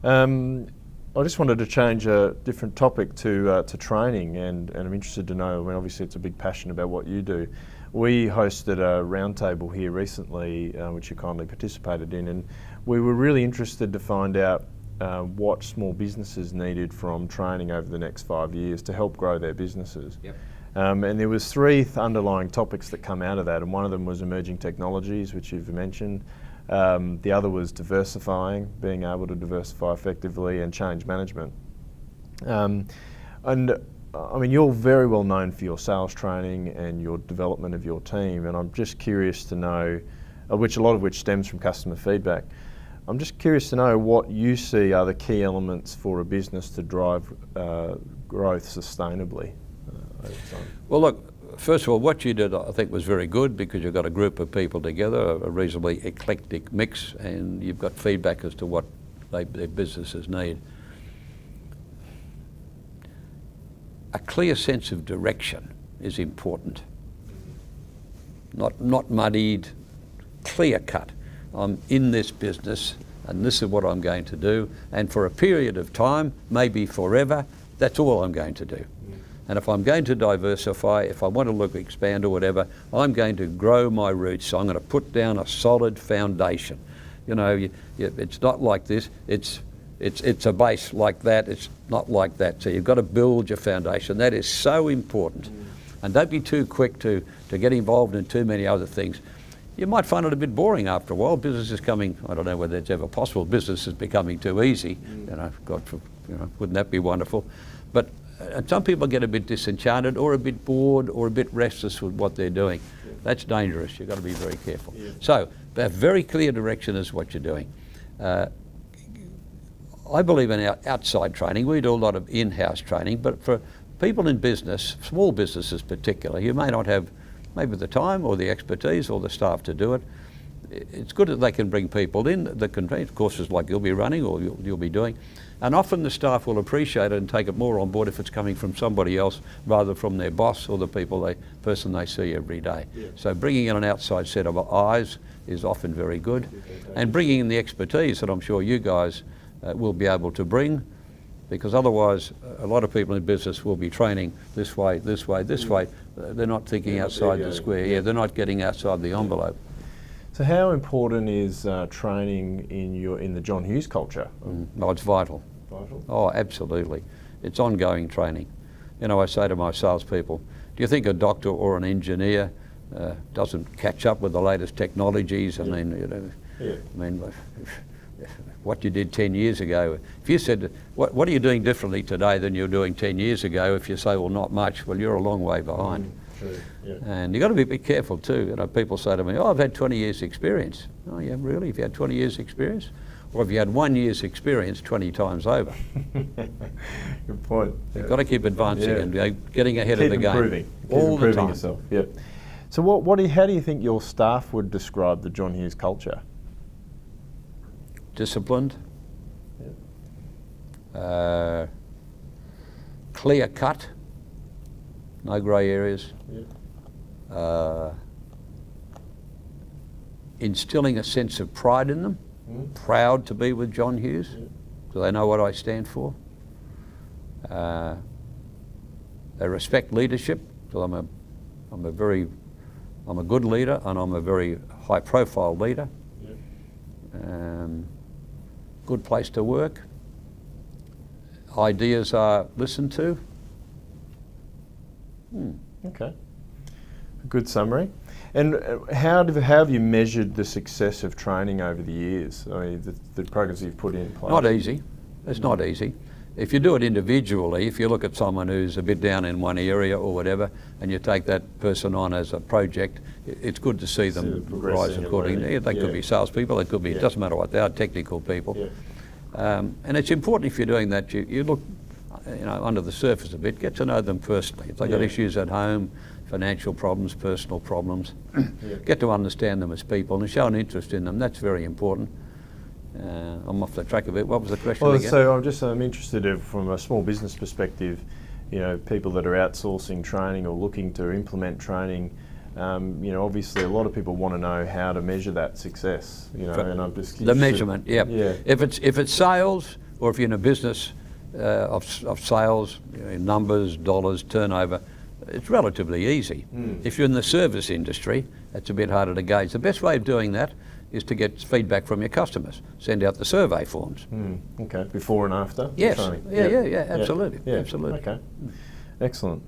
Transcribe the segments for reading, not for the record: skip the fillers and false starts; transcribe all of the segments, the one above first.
I just wanted to change a different topic to training, and I'm interested to know, I mean, obviously it's a big passion about what you do. We hosted a roundtable here recently, which you kindly participated in, and we were really interested to find out what small businesses needed from training over the next 5 years to help grow their businesses. Yep. And there was three underlying topics that come out of that, and one of them was emerging technologies, which you've mentioned. The other was diversifying, being able to diversify effectively, and change management. And I mean, you're very well known for your sales training and your development of your team, and I'm just curious to know, a lot of which stems from customer feedback. I'm just curious to know what you see are the key elements for a business to drive growth sustainably over time. Well, look, first of all, what you did I think was very good, because you've got a group of people together, a reasonably eclectic mix, and you've got feedback as to what their businesses need. A clear sense of direction is important. Not muddied, clear cut. I'm in this business and this is what I'm going to do, and for a period of time, maybe forever, that's all I'm going to do. And if I'm going to diversify, if I want to expand or whatever, I'm going to grow my roots. So I'm going to put down a solid foundation. You know, it's not like this. It's a base like that. It's not like that. So you've got to build your foundation. That is so important. And don't be too quick to get involved in too many other things. You might find it a bit boring after a while. Business is coming, I don't know whether it's ever possible, business is becoming too easy. You know, wouldn't that be wonderful? But and some people get a bit disenchanted or a bit bored or a bit restless with what they're doing. Yeah. That's dangerous. You've got to be very careful. Yeah. So, a very clear direction is what you're doing. I believe in our outside training. We do a lot of in-house training, but for people in business, small businesses particularly, you may not have maybe the time or the expertise or the staff to do it. It's good that they can bring people in that can train courses like you'll be running or you'll be doing. And often the staff will appreciate it and take it more on board if it's coming from somebody else rather from their boss or the person they see every day. Yeah. So bringing in an outside set of eyes is often very good. And bringing in the expertise that I'm sure you guys will be able to bring, because otherwise a lot of people in business will be training this way, this way, this way. They're not thinking outside the square. Yeah, they're not getting outside the envelope. So how important is training in the John Hughes culture? Oh, it's vital. Vital? Oh, absolutely. It's ongoing training. You know, I say to my salespeople, do you think a doctor or an engineer doesn't catch up with the latest technologies? I mean, you know, I mean, what you did 10 years ago. If you said, what are you doing differently today than you were doing 10 years ago? If you say, well, not much, well, you're a long way behind. True. Yeah. And you've got to be a bit careful too. You know, people say to me, oh, I've had 20 years experience. Oh yeah, really? Have you had 20 years experience? Or have you had 1 year's experience 20 times over? Good point. You've got to keep advancing and getting ahead of the game. Improving. All the time. Yourself. Yep. So how do you think your staff would describe the John Hughes culture? Disciplined. Clear cut. No grey areas. Instilling a sense of pride in them. Proud to be with John Hughes, so they know what I stand for. They respect leadership, so I'm a good leader and I'm a very high-profile leader. Good place to work. Ideas are listened to. Okay, a good summary. And how have you measured the success of training over the years? I mean, the programs you've put in place? Not easy. It's not easy. If you do it individually, if you look at someone who's a bit down in one area or whatever, and you take that person on as a project, it's good to see them rise accordingly. They could be salespeople, they could be, it doesn't matter what they are, technical people. And it's important if you're doing that, you look under the surface a bit, get to know them personally. If they've got issues at home, financial problems, personal problems, get to understand them as people and show an interest in them. That's very important. I'm off the track a bit. What was the question again? So I'm interested from a small business perspective, people that are outsourcing training or looking to implement training. Obviously a lot of people want to know how to measure that success. And I'm just the measurement. If it's sales or if you're in a business of sales, numbers, dollars, turnover, it's relatively easy. If you're in the service industry, it's a bit harder to gauge. The best way of doing that is to get feedback from your customers. Send out the survey forms. Okay, before and after? Yes, Training. yeah, absolutely, Yeah. absolutely. Okay, excellent.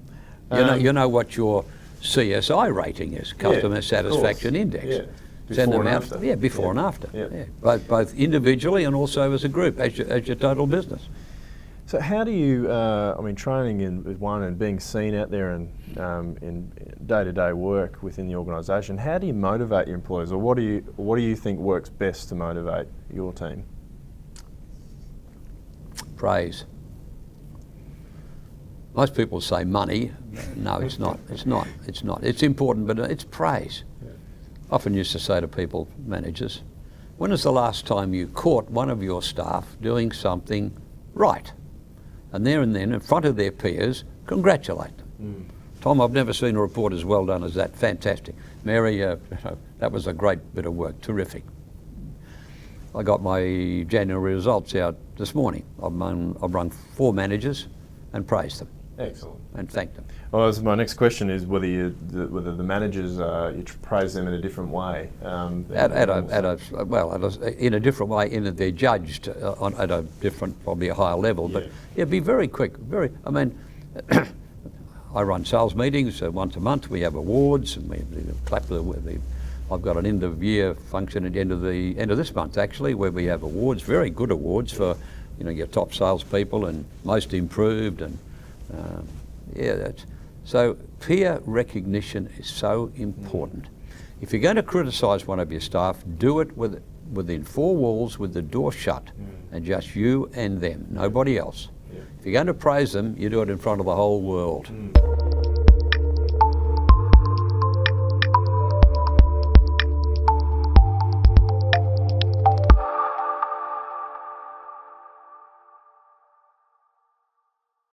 You know what your CSI rating is, Customer Satisfaction Index. Yeah. Send Before them and out. after. Yeah, before and after. Yeah. Yeah. Both individually and also as a group, as your total business. So how do you, I mean, training is one, and being seen out there and in day-to-day work within the organisation, how do you motivate your employees, or what do you think works best to motivate your team? Praise. Most people say money. No, it's not. It's not. It's not. It's important, but it's praise. Yeah. Often used to say to people, managers, when was the last time you caught one of your staff doing something right? And there and then, in front of their peers, congratulate them. Tom, I've never seen a report as well done as that. Fantastic. Mary, that was a great bit of work. Terrific. I got my January results out this morning. I've run 4 managers and praised them. Excellent. And thanked them. Well, my next question is whether the managers you praise them in a different way. In a different way, in that they're judged at a different, probably a higher level. But yeah, be very quick. I mean, I run sales meetings once a month. We have awards, and we clap I've got an end of year function at the end of this month actually, where we have awards, very good awards for your top salespeople and most improved, and so peer recognition is so important. If you're going to criticise one of your staff, do it within 4 walls with the door shut, and just you and them, nobody else. If you're going to praise them, you do it in front of the whole world.